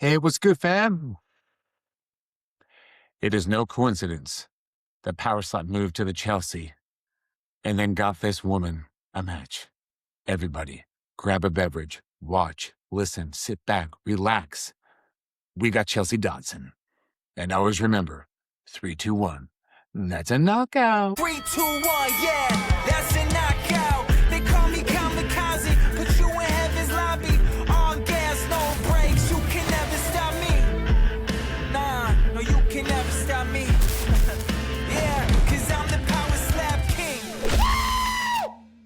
Hey, what's good, fam? It is no coincidence that powerslap moved to the Chelsea and then got this woman a match. Everybody, grab a beverage, watch, listen, sit back, relax. We got Chelsea Dodson. And always remember 3, 2, 1. That's a knockout. 3, 2, 1, yeah, that's a knockout. They call me kamikaze, put you in heaven's lobby. All gas, no brakes, you can never stop me. Nah, no, you can never stop me. Yeah, cause I'm the power slap king.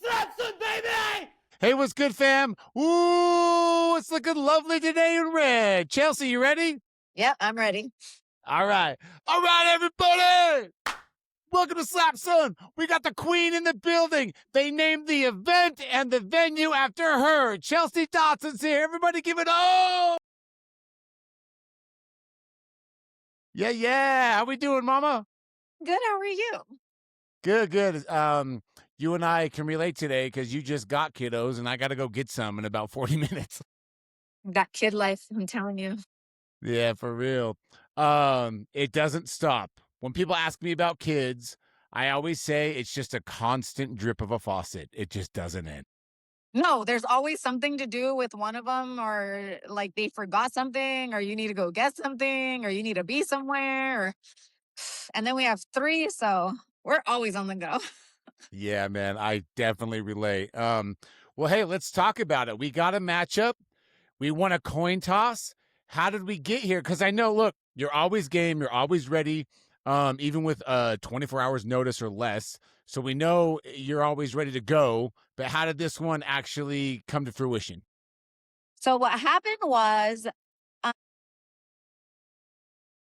Slap some, baby! Hey, what's good, fam? Ooh, it's looking lovely today in red. Chelsea, you ready? Yep, I'm ready. All right. All right, everybody. Welcome to Slap Son. We got the queen in the building. They named the event and the venue after her. Chelsea Dotson's here. Everybody give it up. Yeah. How we doing, mama? Good, how are you? Good. You and I can relate today because you just got kiddos and I got to go get some in about 40 minutes. That kid life, I'm telling you. Yeah, for real. It doesn't stop. When people ask me about kids, I always say it's just a constant drip of a faucet. It just doesn't end. No, there's always something to do with one of them, or like they forgot something, or you need to go get something, or you need to be somewhere. And then we have three, so we're always on the go. Yeah, man, I definitely relate. Well, hey, let's talk about it. We got a matchup. We won a coin toss. How did we get here? Because I know, look, you're always game. You're always ready, even with 24 hours notice or less. So we know you're always ready to go. But how did this one actually come to fruition? So what happened was, um,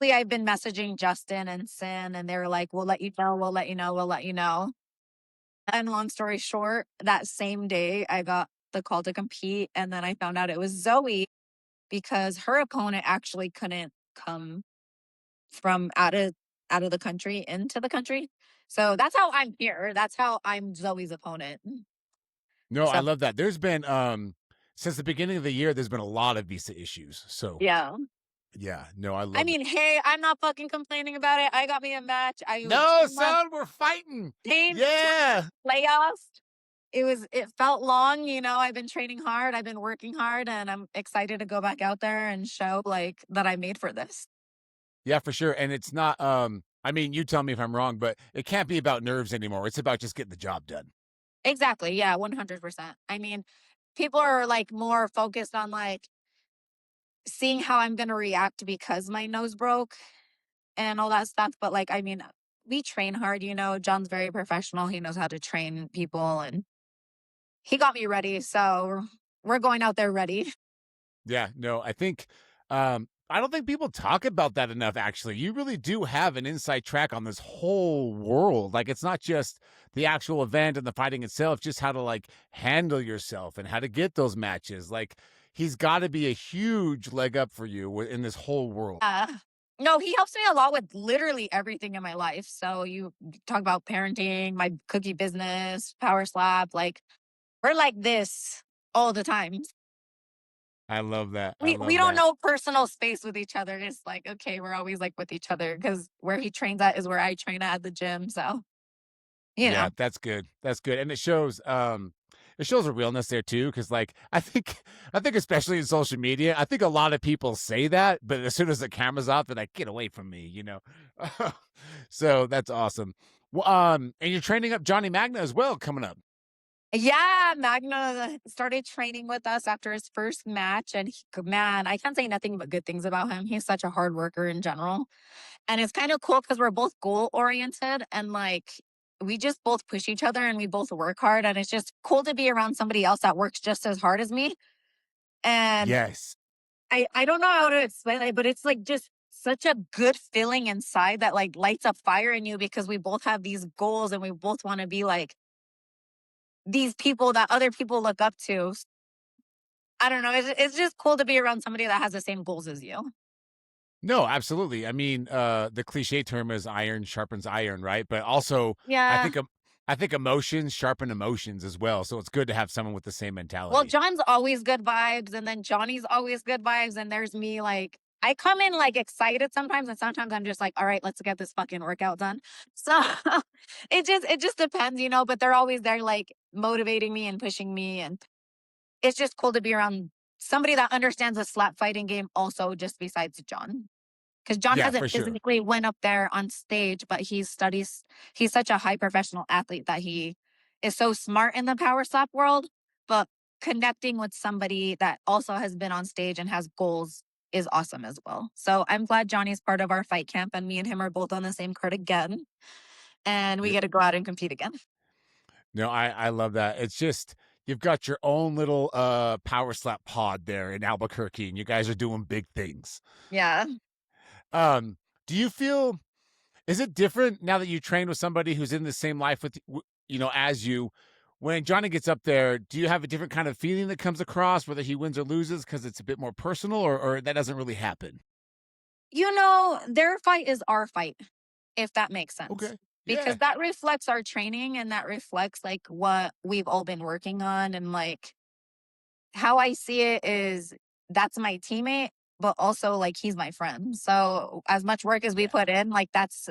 I've been messaging Justin and Sin, and they were like, "We'll let you know. We'll let you know. We'll let you know." And long story short, that same day I got the call to compete, and then I found out it was Zoe because her opponent actually couldn't come from out of the country into the country. So that's how I'm here. That's how I'm Zoe's opponent. No, I So love that. There's been since the beginning of the year, there's been a lot of visa issues. So yeah. yeah, no, I I love it. mean, hey, I'm not fucking complaining about it. I got me a match. I was No, 2 months son, we're fighting. team Yeah. playoffs. It felt long, I've been training hard, I've been working hard, and I'm excited to go back out there and show like that I made for this. Yeah, for sure. And it's not I mean, you tell me if I'm wrong, but it can't be about nerves anymore. It's about just getting the job done. Exactly. Yeah, 100%. I mean, people are like more focused on like seeing how I'm going to react because my nose broke and all that stuff. But like, I mean, we train hard, John's very professional. He knows how to train people and he got me ready. So we're going out there ready. Yeah, no, I don't think people talk about that enough actually. You really do have an inside track on this whole world. Like it's not just the actual event and the fighting itself, just how to like handle yourself and how to get those matches. Like he's got to be a huge leg up for you in this whole world. No, he helps me a lot with literally everything in my life. So you talk about parenting, my cookie business, power slap, like we're like this all the time. I love that. I We love don't that. know personal space with each other. It's like, okay, we're always like with each other because where he trains at is where I train at the gym. So, you know. Yeah, that's good. That's good. And it shows a realness there too cuz like I think especially in social media, I think a lot of people say that, but as soon as the camera's off they're like get away from me. So that's awesome. Well, and you're training up Johnny Magna as well coming up. Yeah, Magna started training with us after his first match. And man, I can't say nothing but good things about him. He's such a hard worker in general. And it's kind of cool because we're both goal oriented and like we just both push each other and we both work hard. And it's just cool to be around somebody else that works just as hard as me. And Yes. I don't know how to explain it, but it's like just such a good feeling inside that like lights up fire in you because we both have these goals and we both want to be like these people that other people look up to. I don't know. It's just cool to be around somebody that has the same goals as you. No, absolutely. I mean, the cliche term is iron sharpens iron, right? But also I Yeah. think a I think emotions sharpen emotions as well, so it's good to have someone with the same Well, mentality. John's always good vibes, and then Johnny's always good vibes, and there's me, like, I come in, like, excited sometimes, and sometimes I'm just like, "All right, let's get this fucking workout done." So, it just depends, but they're always there, like, motivating me and pushing me, and it's just cool to be around somebody that understands the slap fighting game also just besides John. Because John Yeah, hasn't for sure. physically went up there on stage, but he's such a high professional athlete that he is so smart in the power slap world, but connecting with somebody that also has been on stage and has goals is awesome as well. So I'm glad Johnny's part of our fight camp and me and him are both on the same card again. And we Yeah. get to go out and compete again. No, I love that. It's just you've got your own little power slap pod there in Albuquerque, and you guys are doing big things. Yeah. Um, do you feel is it different now that you train with somebody who's in the same life as you? When Johnny gets up there, do you have a different kind of feeling that comes across, whether he wins or loses, because it's a bit more personal, or that doesn't really happen? Their fight is our fight, if that makes sense. Okay. Because Yeah. that reflects our training and that reflects like what we've all been working on. And like how I see it is that's my teammate, but also like he's my friend. So as much work as we Yeah. put in, like that's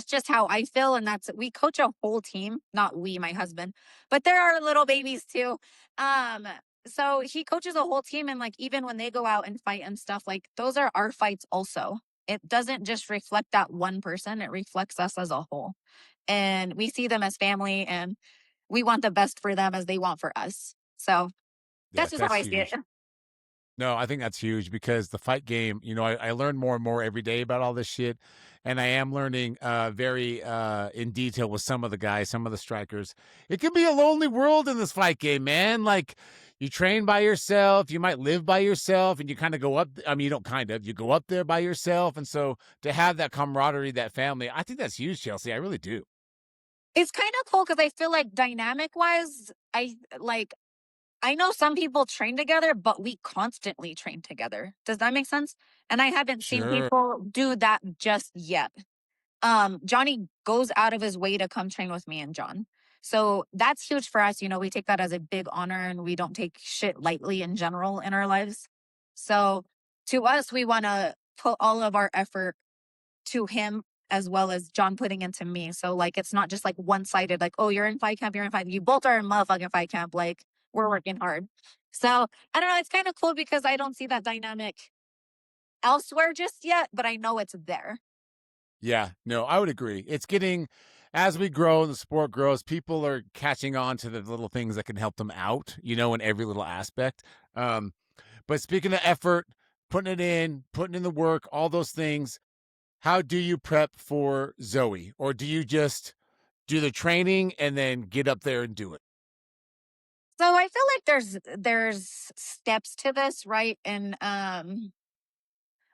just how I feel. And we coach a whole team, not we, my husband, but there are little babies too. Um, so he coaches a whole team. And like, even when they go out and fight and stuff, like those are our fights also. It doesn't just reflect that one person, it reflects us as a whole. And we see them as family and we want the best for them as they want for us. So Yeah, that's just how that's I see it. huge. No, I think that's huge because the fight game, I learn more and more every day about all this shit. And I am learning very in detail with some of the guys, some of the strikers. It can be a lonely world in this fight game, man. Like you train by yourself, you might live by yourself, and you kind of go up. I mean, you don't kind of, you go up there by yourself. And so to have that camaraderie, that family, I think that's huge, Chelsea. I really do. It's kind of cool because I feel like dynamic wise, I know some people train together, but we constantly train together. Does that make sense? And I haven't seen Sure. people do that just yet. Johnny goes out of his way to come train with me and John. So that's huge for us. We take that as a big honor and we don't take shit lightly in general in our lives. So to us, we want to put all of our effort to him as well as John putting into me. So like it's not just like one sided, like, oh, you're in fight camp, you're in fight. You both are in motherfucking fight camp. Like we're working hard. So I don't know, it's kind of cool because I don't see that dynamic elsewhere just yet, but I know it's there. Yeah, no, I would agree. It's getting as we grow and the sport grows, people are catching on to the little things that can help them out, in every little aspect. Um, but speaking of effort, putting in the work, all those things, how do you prep for Zoe? Or do you just do the training and then get up there and do it? So I feel like there's steps to this, right? And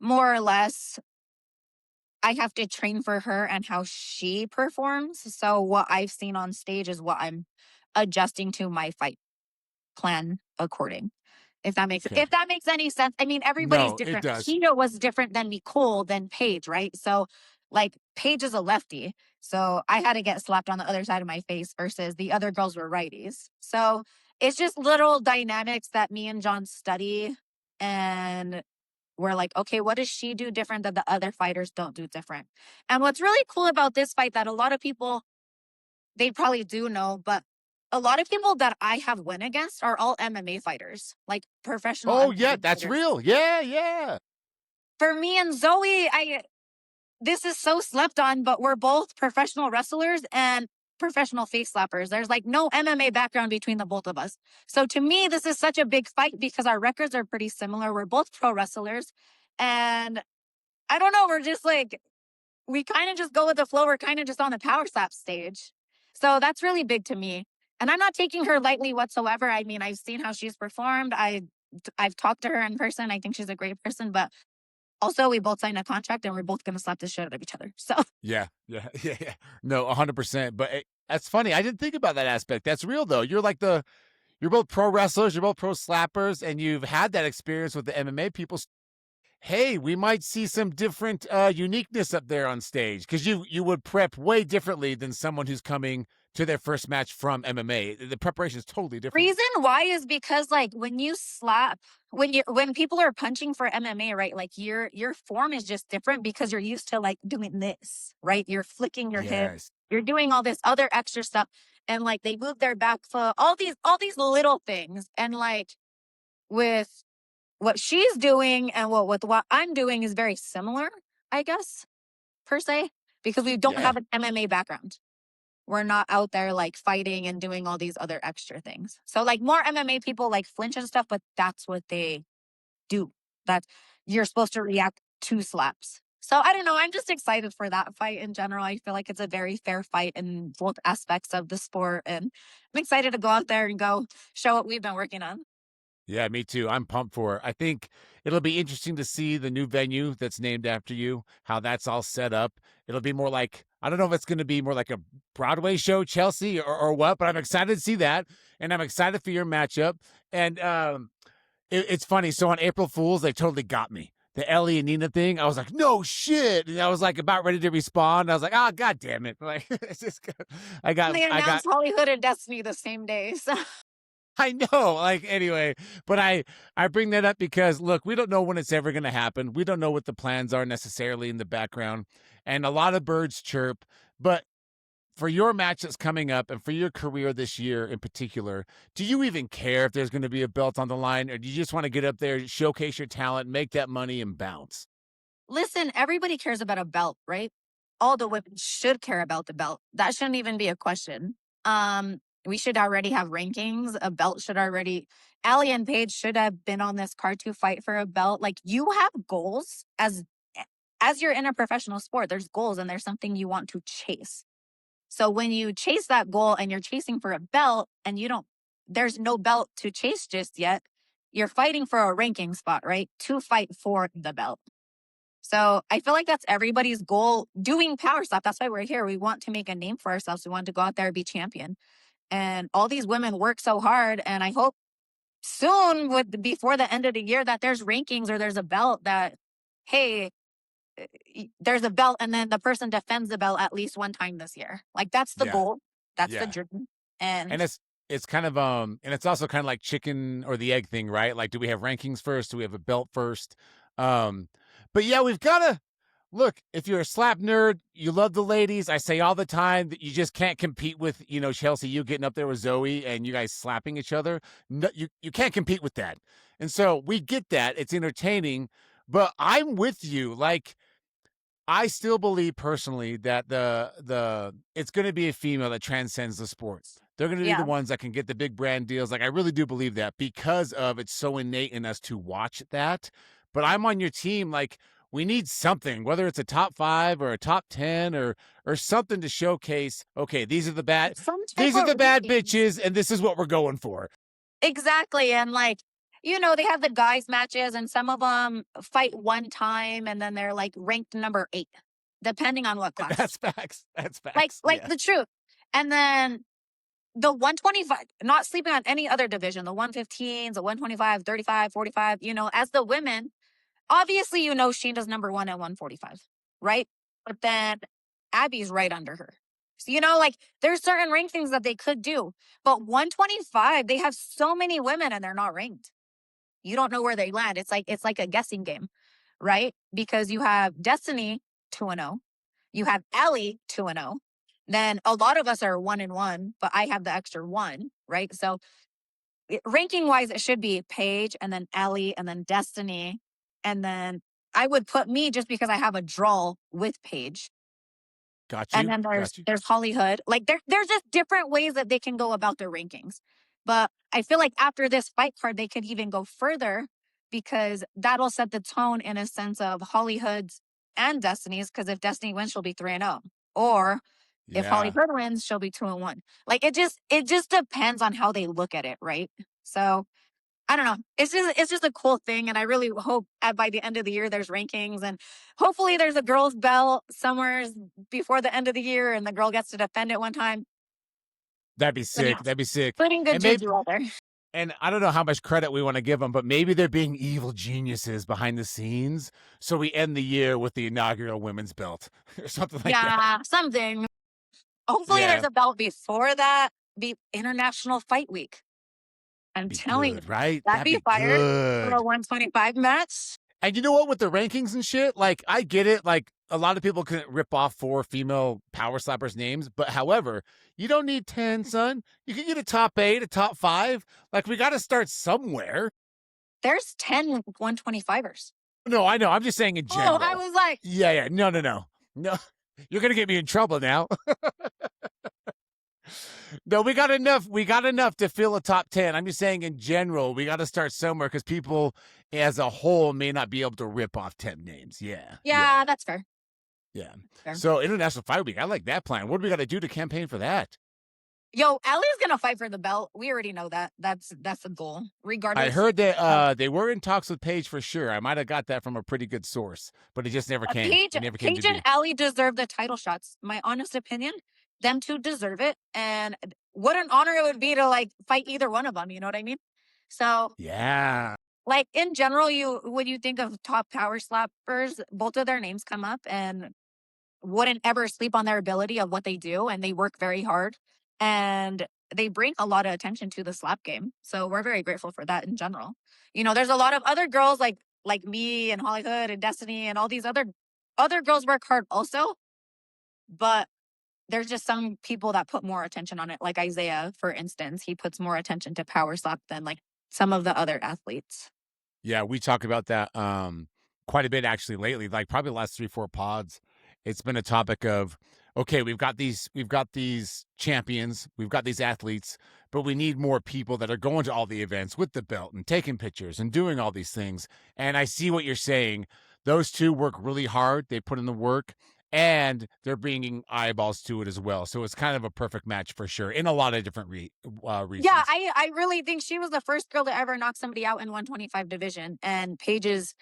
more or less I have to train for her and how she performs. So what I've seen on stage is what I'm adjusting to my fight plan according. Okay. If that makes any sense. I mean, everybody's No, it different. does. Keto was different than Nicole than Paige, right? So like Paige is a lefty. So I had to get slapped on the other side of my face versus the other girls were righties. So it's just little dynamics that me and John study and we're like, okay, what does she do different that the other fighters don't do different? And what's really cool about this fight that a lot of people they probably do know, but a lot of people that I have win against are all MMA fighters, like professional Oh, yeah, MMA that's fighters. real. Yeah, yeah. For me and Zoe, I this is so slept on, but we're both professional wrestlers and professional face slappers. There's like no MMA background between the both of us. So to me, this is such a big fight because our records are pretty similar. We're both pro wrestlers. And I don't know, we're just like we kind of just go with the flow. We're kind of just on the power slap stage. So that's really big to me. And I'm not taking her lightly whatsoever. I mean, I've seen how she's performed. I've talked to her in person. I think she's a great person, but also we both signed a contract and we're both going to slap the shit out of each other. So Yeah, yeah, yeah, yeah. No, 100%. But that's funny. I didn't think about that aspect. That's real, though. You're both pro wrestlers, you're both pro slappers, and you've had that experience with the MMA people. Hey, we might see some different uniqueness up there on stage because you would prep way differently than someone who's coming to their first match from MMA. The preparation is totally different. Reason why is because like when you slap, when people are punching for MMA, right? Like your form is just different because you're used to like doing this, right? You're flicking your hip, Yes. you're doing all this other extra stuff, and like they move their back foot, all these little things, and like with what she's doing and what I'm doing is very similar, I guess, per se, because we don't Yeah. have an MMA background. We're not out there like fighting and doing all these other extra things. So like more MMA people like flinch and stuff, but that's what they do. That you're supposed to react to slaps. So I don't know. I'm just excited for that fight in general. I feel like it's a very fair fight in both aspects of the sport. And I'm excited to go out there and go show what we've been working on. Yeah, me too. I'm pumped for it. I think it'll be interesting to see the new venue that's named after you, how that's all set up. It'll be more like, I don't know if it's going to be more like a Broadway show, Chelsea, or what, but I'm excited to see that. And I'm excited for your matchup. And it's funny. So on April Fool's, they totally got me. The Ellie and Nina thing, I was like, no shit. And I was like about ready to respond. I was like, oh, God damn it. Like, it's just, And they I got, announced Hollywood and Destiny the same day. So I know, like anyway, but I bring that up because look, we don't know when it's ever going to happen. We don't know what the plans are necessarily in the background, and a lot of birds chirp. But for your match that's coming up, and for your career this year in particular, do you even care if there's going to be a belt on the line, or do you just want to get up there, showcase your talent, make that money, and bounce? listen, everybody cares about a belt, right? All the women should care about the belt. That shouldn't even be a question. We should already have rankings. A belt should already. Allie and Paige should have been on this card to fight for a belt. Like you have goals as you're in a professional sport. There's goals and there's something you want to chase. So when you chase that goal and you're chasing for a belt and there's no belt to chase just yet. You're fighting for a ranking spot, right? To fight for the belt. So I feel like that's everybody's goal doing power slap. That's why we're here. We want to make a name for ourselves. We want to go out there and be champion. And all these women work so hard. And I hope soon before the end of the year that there's rankings or there's a belt that, hey, there's a belt and then the person defends the belt at least one time this year. Like that's the Yeah, goal. That's the yeah. dream. And And it's kind of and it's also kind of like chicken or the egg thing, right? Like, do we have rankings first? Do we have a belt first? Um, but yeah, we've got to look. If you're a slap nerd, you love the ladies. I say all the time that you just can't compete with Chelsea. You getting up there with Zoe and you guys slapping each other. No, you can't compete with that. And so we get that. It's entertaining, but I'm with you. Like I still believe personally that the it's going to be a female that transcends the sports. They're going to be the yeah, ones that can get the big brand deals. Like I really do believe that because of it's so innate in us to watch that. But I'm on your team. Like we need something, whether it's a top 5 or a top 10 or something to showcase. Okay, some type these are of the bad ranking. bitches, and this is what we're going for. Exactly. And like, they have the guys matches and some of them fight one time and then they're like ranked number 8, depending on what class. That's facts. That's Like, facts. like Yeah. the truth. And then the 125, not sleeping on any other division, the 115s, the 125, 35, 45, as the women, obviously, Sheena's number 1 at 145, right? But then Abby's right under her. So, like there's certain rankings that they could do, but 125, they have so many women and they're not ranked. You don't know where they land. It's like a guessing game, right? Because you have Destiny 2-0, you have Allie 2-0. Then a lot of us are 1-1, but I have the extra one, right? So ranking wise, it should be Paige and then Ellie and then Destiny. And then I would put me just because I have a draw with Paige. Got And you. then there's Got you. there's Hollywood. Like there's just different ways that they can go about their rankings. But I feel like after this fight card, they could even go further because that'll set the tone in a sense of Hollywood's and Destiny's. Because if Destiny wins, she'll be 3-0. Or if Yeah. Hollywood wins, she'll be 2-1. Like it just depends on how they look at it, right? So I don't know. It's just a cool thing, and I really hope by the end of the year there's rankings, and hopefully there's a girls' belt somewhere before the end of the year, and the girl gets to defend it one time. That'd be But sick. yeah, That'd be sick. putting good And maybe juju out there. and I don't know how much credit we want to give them, but maybe they're being evil geniuses behind the scenes. So we end the year with the inaugural women's belt or something like that. Yeah, something. Hopefully, Yeah, there's a belt before that. Be International Fight Week. I'm be telling good, you, right? that'd That'd be be fire for a good. 125 match. And you know what? With the rankings and shit, like I get it. Like a lot of people couldn't rip off 4 female power slappers' names, but however, you don't need 10, son. You can get a top 8, a top 5. Like we got to start somewhere. There's 10 125ers. No, I know. I'm just saying in Oh, I general. was like, Yeah, yeah. No, no, no, no. You're gonna get me in trouble now. No, we got enough. We got enough to fill a top 10. I'm just saying in general, we got to start somewhere because people as a whole may not be able to rip off 10 names. Yeah. Yeah. yeah, that's fair. Yeah. Fair. So International Fight Week, I like that plan. What do we got to do to campaign for that? Yo, Ellie's gonna fight for the belt. We already know that. That's the goal, I regardless. heard that they were in talks with Paige for sure. I might have got that from a pretty good source, but it just never came. Paige, It never came to Paige and be. Ellie deserve the title shots. My honest opinion, them two deserve it. And what an honor it would be to like fight either one of them. You know what I mean? So, Yeah. like in general, you when you think of top power slappers, both of their names come up, and wouldn't ever sleep on their ability of what they do, and they work very hard, and they bring a lot of attention to the slap game. So we're very grateful for that in general. You know, there's a lot of other girls like me and Hollywood and Destiny and all these other girls work hard also, but there's just some people that put more attention on it. Like Isaiah, for instance, he puts more attention to power slap than like some of the other athletes. Yeah, we talk about that quite a bit actually lately. Like probably the last 3, 4 pods. It's been a topic of okay, we've got these champions, we've got these athletes, but we need more people that are going to all the events with the belt and taking pictures and doing all these things. And I see what you're saying. Those two work really hard. They put in the work and they're bringing eyeballs to it as well. So it's kind of a perfect match for sure in a lot of different reasons. Yeah, I really think she was the first girl to ever knock somebody out in 125 division, and Paige is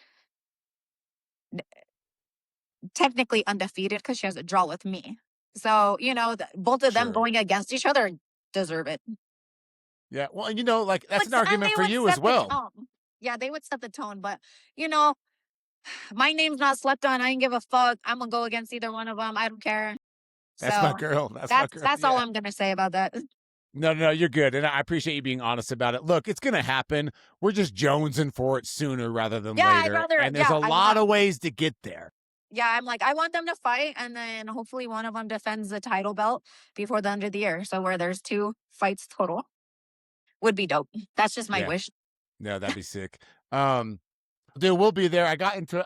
technically undefeated because she has a draw with me. So, you know, both of them Sure. going against each other deserve it. Yeah. Well, and like that's an And argument they for would you as set the well. tone. Yeah, they would set the tone. But, you know, my name's not slept on. I ain't give a fuck. I'm going to go against either one of them. I don't care. That's my So girl. That's my girl. that's all Yeah. I'm going to say about that. No, no, you're good. And I appreciate you being honest about it. Look, it's going to happen. We're just jonesing for it sooner rather than Yeah, I'd later. rather, And there's yeah, a lot of ways to get there. yeah, I'm like, I want them to fight, and then hopefully one of them defends the title belt before the end of the year. So where there's 2 fights total would be dope. That's just my Yeah. wish. No, that'd be sick. There will be there. I got into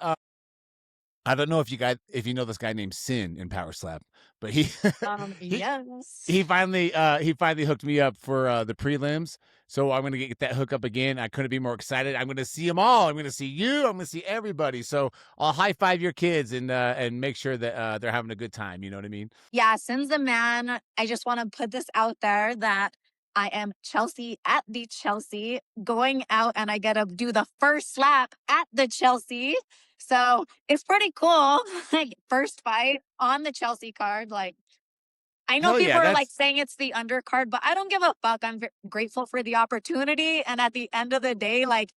I don't know if you know this guy named Sin in Power Slap, but he Yes. he finally hooked me up for the prelims. So I'm gonna get that hook up again. I couldn't be more excited. I'm gonna see them all. I'm gonna see you. I'm gonna see everybody. So I'll high five your kids and make sure that they're having a good time. You know what I mean? Yeah, Sin's the man. I just want to put this out there that I am Chelsea at the Chelsea, going out, and I get to do the first slap at the Chelsea. So it's pretty cool. Like, first fight on the Chelsea card. Like, I know Hell people yeah, are like that's saying it's the undercard, but I don't give a fuck. I'm grateful for the opportunity. And at the end of the day, like,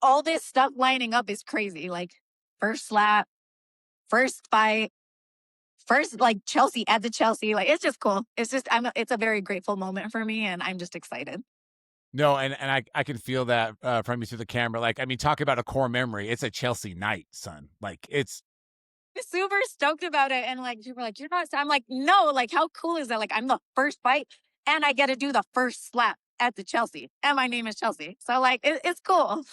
all this stuff lining up is crazy. Like, first slap, first fight, first like Chelsea at the Chelsea. Like, it's just cool. It's just it's a very grateful moment for me, and I'm just excited. no, and I can feel that from you through the camera. Like, I mean, talk about a core memory. It's a Chelsea night, son. Like, it's Super stoked about it. And like people are like, you're not, I'm like, no, like how cool is that? Like, I'm the first fight and I get to do the first slap at the Chelsea. And my name is Chelsea. So like it's cool.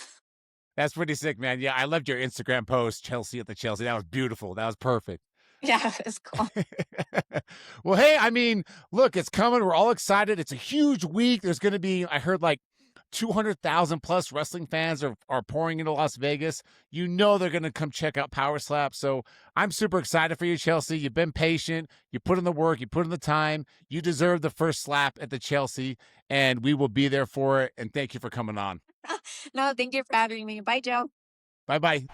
that's pretty sick, man. Yeah, I loved your Instagram post, Chelsea at the Chelsea. That was beautiful. That was perfect. Yeah, it's cool. Well, hey, I mean, look, it's coming. We're all excited. It's a huge week. There's going to be, I heard like 200,000 plus wrestling fans are pouring into Las Vegas. You know they're going to come check out Power Slap. So I'm super excited for you, Chelsea. You've been patient. You put in the work. You put in the time. You deserve the first slap at the Chelsea, and we will be there for it. And thank you for coming on. No, thank you for having me. Bye, Joe. Bye-bye.